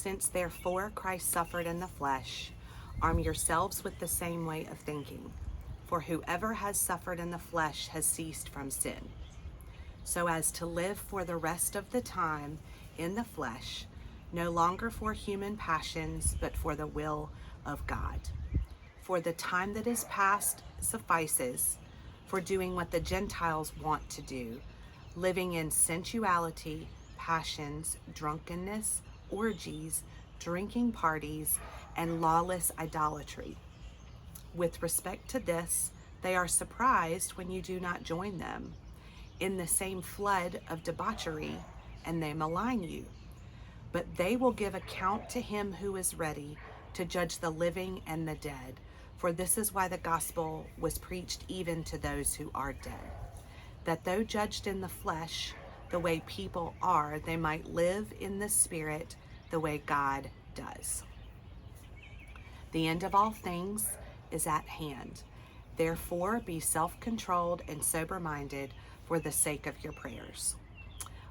Since therefore Christ suffered in the flesh, arm yourselves with the same way of thinking. For whoever has suffered in the flesh has ceased from sin, so as to live for the rest of the time in the flesh, no longer for human passions, but for the will of God. For the time that is past suffices for doing what the Gentiles want to do, living in sensuality, passions, drunkenness, orgies, drinking parties, and lawless idolatry. With respect to this, they are surprised when you do not join them in the same flood of debauchery, and they malign you. But they will give account to him who is ready to judge the living and the dead. For this is why the gospel was preached even to those who are dead, that though judged in the flesh, the way people are, they might live in the spirit the way God does. The end of all things is at hand. Therefore, be self-controlled and sober-minded for the sake of your prayers.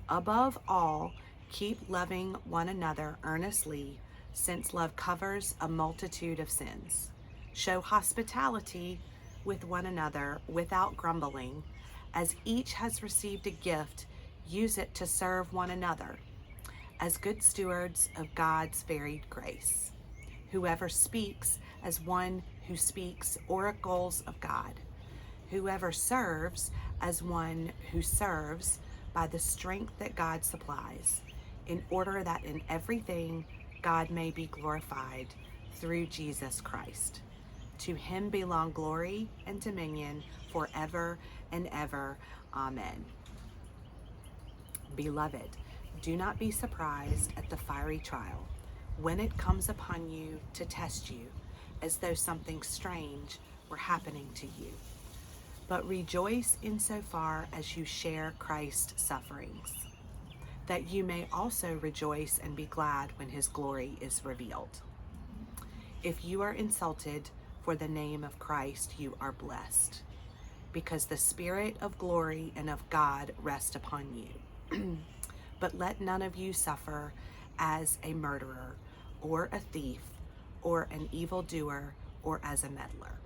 Above all, keep loving one another earnestly, since love covers a multitude of sins. Show hospitality with one another without grumbling. As each has received a gift, use it to serve one another as good stewards of God's varied grace. Whoever speaks as one who speaks oracles of God. Whoever serves as one who serves by the strength that God supplies, in order that in everything God may be glorified through Jesus Christ. To him belong glory and dominion forever and ever. Amen. Beloved, do not be surprised at the fiery trial when it comes upon you to test you, as though something strange were happening to you. But rejoice insofar as you share Christ's sufferings, that you may also rejoice and be glad when his glory is revealed. If you are insulted for the name of Christ, you are blessed, because the Spirit of glory and of God rest upon you. But let none of you suffer as a murderer, or a thief, or an evildoer, or as a meddler.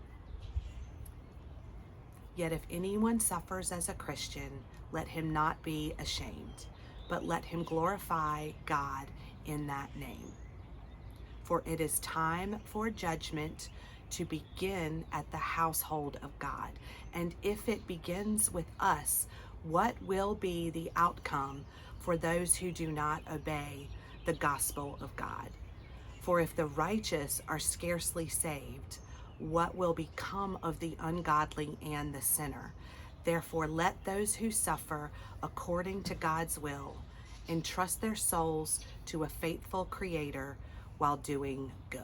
Yet if anyone suffers as a Christian, let him not be ashamed, but let him glorify God in that name. For it is time for judgment to begin at the household of God. And if it begins with us, what will be the outcome for those who do not obey the gospel of God? For if the righteous are scarcely saved, what will become of the ungodly and the sinner? Therefore, let those who suffer according to God's will entrust their souls to a faithful Creator while doing good.